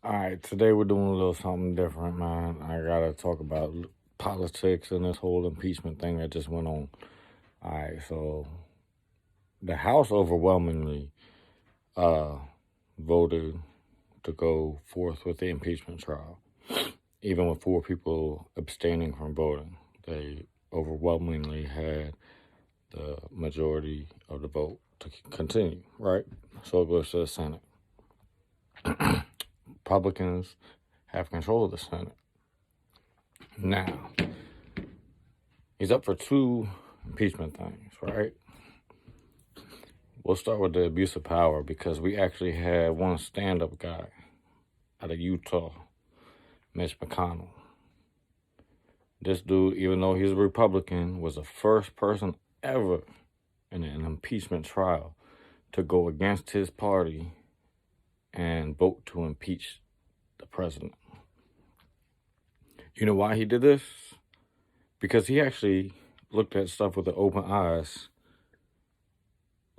All right, today we're doing a little something different, man. I gotta talk about politics and this whole impeachment thing that just went on. All right, so the House overwhelmingly uh, voted to go forth with the impeachment trial, even with 4 people abstaining from voting. They overwhelmingly had the majority of the vote to continue, right? So it goes to the Senate. Republicans have control of the Senate. Now, he's up for 2 impeachment things, right? We'll start with the abuse of power because we actually had one stand-up guy out of Utah, Mitch McConnell. This dude, even though he's a Republican, was the first person ever in an impeachment trial to go against his party and vote to impeach the president. You know why he did this? Because he actually looked at stuff with open eyes,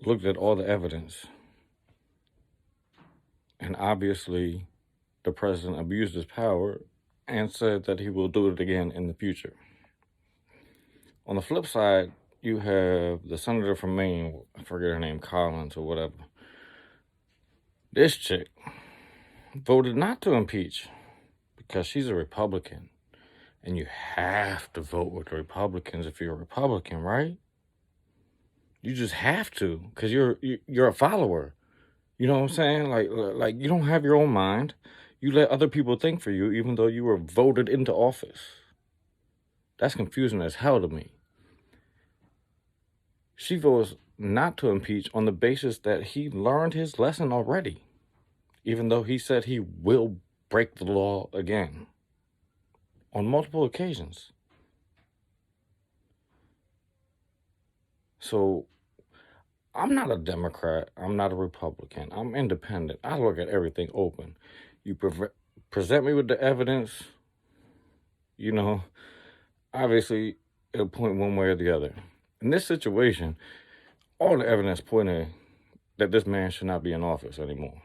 looked at all the evidence, and obviously the president abused his power and said that he will do it again in the future. On the flip side, you have the senator from Maine, I forget her name, Collins or whatever. This chick voted not to impeach because she's a Republican. And you have to vote with the Republicans if you're a Republican, right? You just have to, because you're a follower. You know what I'm saying? Like you don't have your own mind. You let other people think for you, even though you were voted into office. That's confusing as hell to me. She votes not to impeach on the basis that he learned his lesson already, even though he said he will break the law again on multiple occasions. So I'm not a Democrat. I'm not a Republican. I'm independent. I look at everything open. You present me with the evidence, obviously it'll point one way or the other. In this situation, all the evidence pointed that this man should not be in office anymore.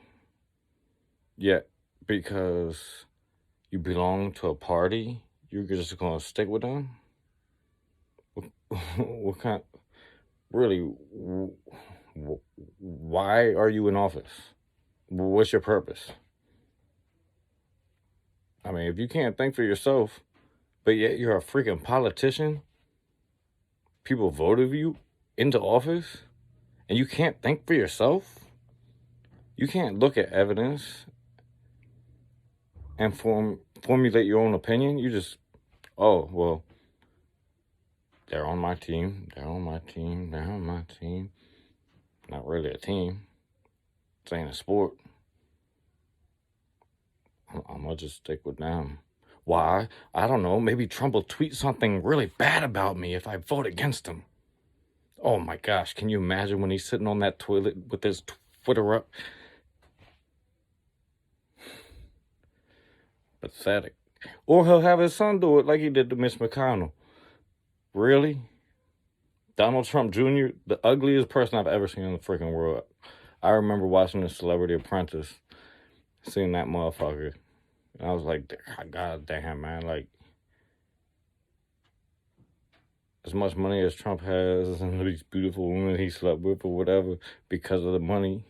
Yet, because you belong to a party, you're just going to stick with them? What kind? Really, why are you in office? What's your purpose? I mean, if you can't think for yourself, but yet you're a freaking politician, people voted you into office, and you can't think for yourself? You can't look at evidence and formulate your own opinion. You just, oh, well, they're on my team, they're on my team, they're on my team. Not really a team. This ain't a sport. I'm going to just stick with them. Why? I don't know. Maybe Trump will tweet something really bad about me if I vote against him. Oh my gosh, can you imagine when he's sitting on that toilet with his Twitter up? Pathetic. Or he'll have his son do it like he did to Mitch McConnell. Really? Donald Trump Jr., the ugliest person I've ever seen in the freaking world. I remember watching The Celebrity Apprentice, seeing that motherfucker. And I was like, God damn, man. Like, as much money as Trump has and these beautiful women he slept with or whatever, because of the money,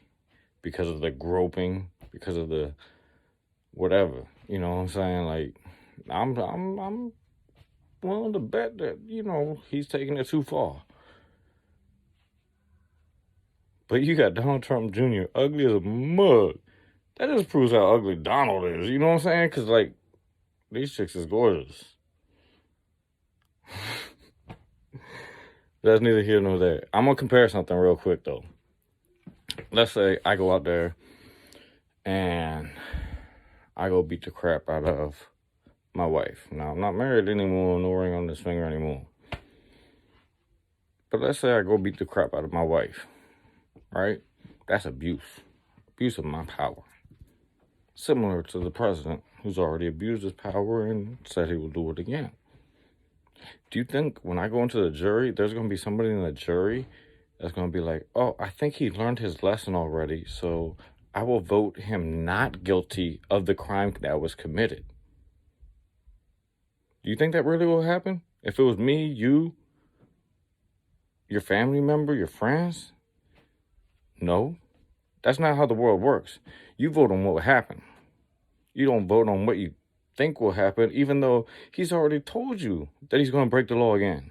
because of the groping, because of the whatever. You know what I'm saying? Like, I'm willing to bet that, he's taking it too far. But you got Donald Trump Jr., ugly as a mug. That just proves how ugly Donald is. You know what I'm saying? Because, like, these chicks is gorgeous. That's neither here nor there. I'm going to compare something real quick, though. Let's say I go out there and I go beat the crap out of my wife. Now, I'm not married anymore, no ring on this finger anymore. But let's say I go beat the crap out of my wife, right? That's abuse. Abuse of my power. Similar to the president, who's already abused his power and said he will do it again. Do you think when I go into the jury, there's going to be somebody in the jury that's going to be like, oh, I think he learned his lesson already, so I will vote him not guilty of the crime that was committed. Do you think that really will happen? If it was me, you, your family member, your friends? No. That's not how the world works. You vote on what will happen. You don't vote on what you think will happen, even though he's already told you that he's going to break the law again.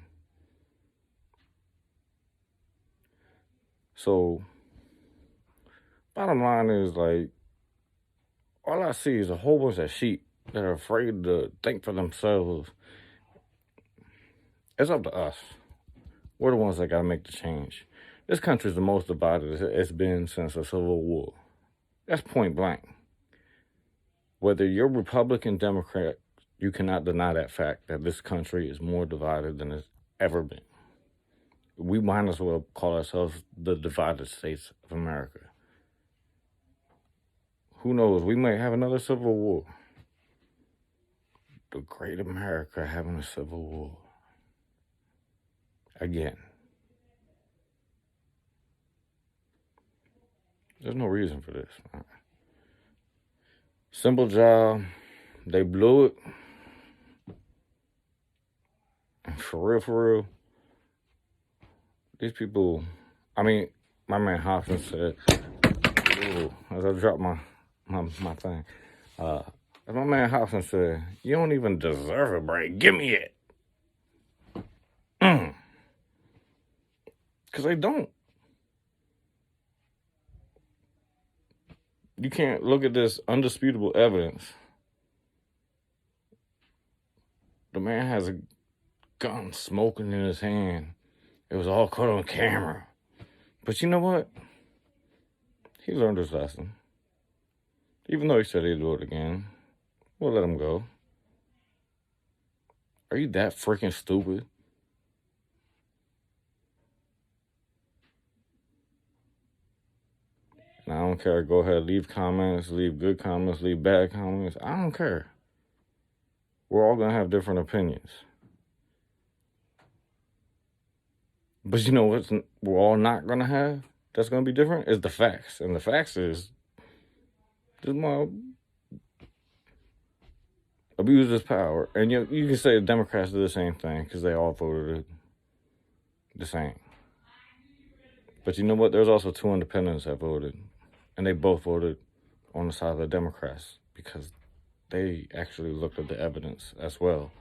So, bottom line is, like, all I see is a whole bunch of sheep that are afraid to think for themselves. It's up to us. We're the ones that got to make the change. This country is the most divided it's been since the Civil War. That's point blank. Whether you're Republican, Democrat, you cannot deny that fact that this country is more divided than it's ever been. We might as well call ourselves the divided states of America. Who knows? We might have another civil war. The great America having a civil war. Again. There's no reason for this, man. Simple job. They blew it. And for real, these people, I mean, my man Hopkins said, ooh, as I dropped my thing, as my man Hopkins said, you don't even deserve a break. Give me it. Because they don't. You can't look at this undisputable evidence. The man has a gun smoking in his hand. It was all caught on camera. But you know what? He learned his lesson. Even though he said he'd do it again, we'll let him go. Are you that freaking stupid? And I don't care. Go ahead, leave comments, leave good comments, leave bad comments. I don't care. We're all going to have different opinions. But you know what we're all not going to have that's going to be different is the facts. And the facts is this mob abused his power. And you can say the Democrats did the same thing because they all voted the same. But you know what? There's also 2 independents that voted. And they both voted on the side of the Democrats because they actually looked at the evidence as well.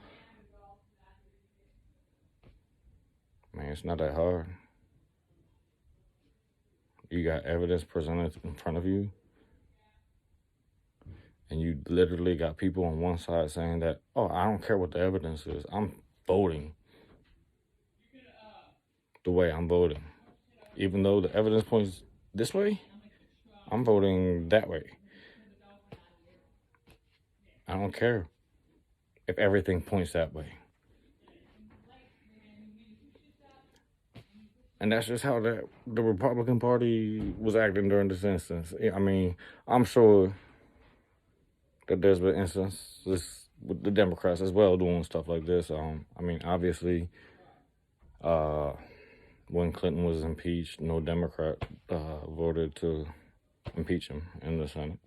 Man, it's not that hard. You got evidence presented in front of you, and you literally got people on one side saying that, oh, I don't care what the evidence is. I'm voting the way I'm voting. Even though the evidence points this way, I'm voting that way. I don't care if everything points that way. And that's just how the Republican Party was acting during this instance. I mean, I'm sure that there's been instances with the Democrats as well doing stuff like this. I mean, obviously, when Clinton was impeached, no Democrat voted to impeach him in the Senate.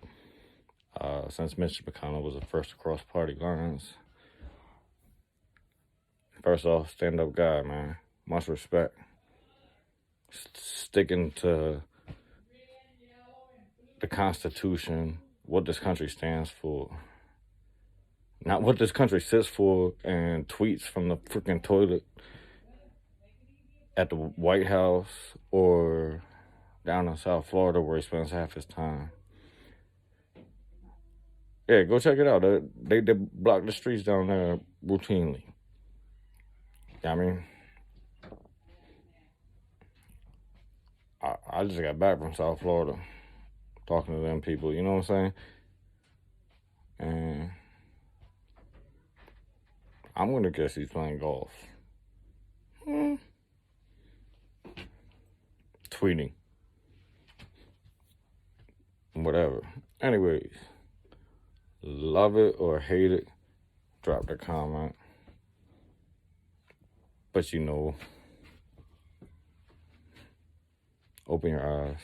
Since Mitch McConnell was the first to cross party lines. First off, stand-up guy, man. Much respect. Sticking to the Constitution, what this country stands for. Not what this country sits for and tweets from the freaking toilet at the White House or down in South Florida where he spends half his time. Yeah, go check it out. They block the streets down there routinely. I mean, I just got back from South Florida talking to them people, you know what I'm saying? And I'm going to guess he's playing golf. Tweeting. Whatever. Anyways, love it or hate it, drop the comment. But you know, open your eyes.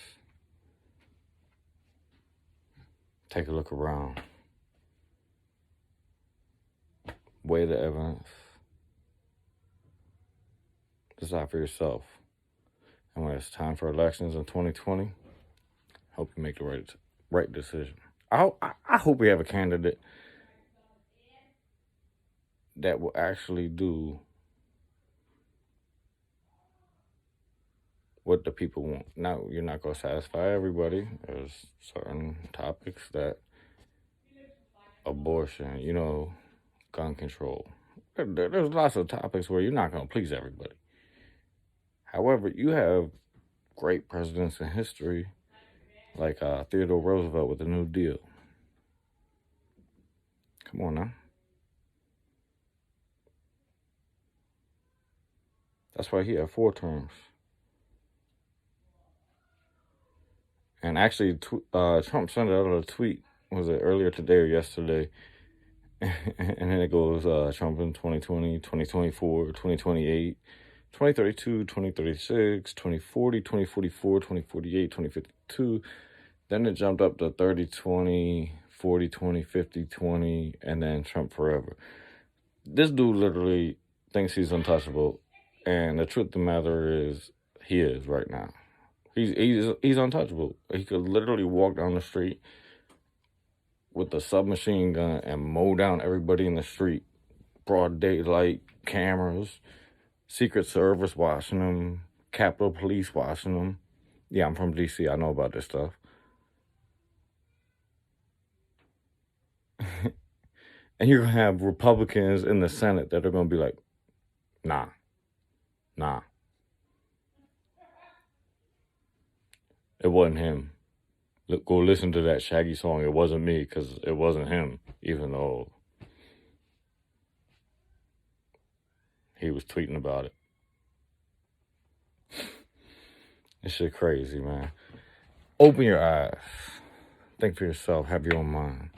Take a look around. Weigh the evidence. Decide for yourself. And when it's time for elections in 2020, hope you make the right decision. I hope we have a candidate that will actually do what the people want. Now, you're not going to satisfy everybody. There's certain topics that abortion, gun control. There's lots of topics where you're not going to please everybody. However, you have great presidents in history, like Theodore Roosevelt with the New Deal. Come on now. That's why he had 4 terms. And actually, Trump sent out a tweet, was it earlier today or yesterday? And then it goes, Trump in 2020, 2024, 2028, 2032, 2036, 2040, 2044, 2048, 2052. Then it jumped up to 30, 20, 40, 20, 50, 20, and then Trump forever. This dude literally thinks he's untouchable. And the truth of the matter is, he is right now. He's untouchable. He could literally walk down the street with a submachine gun and mow down everybody in the street. Broad daylight, cameras, Secret Service watching him, Capitol Police watching him. Yeah, I'm from DC. I know about this stuff. And you're going to have Republicans in the Senate that are going to be like, nah. It wasn't him. Go listen to that Shaggy song. It wasn't me, because it wasn't him, even though he was tweeting about it. This shit crazy, man. Open your eyes. Think for yourself. Have your own mind.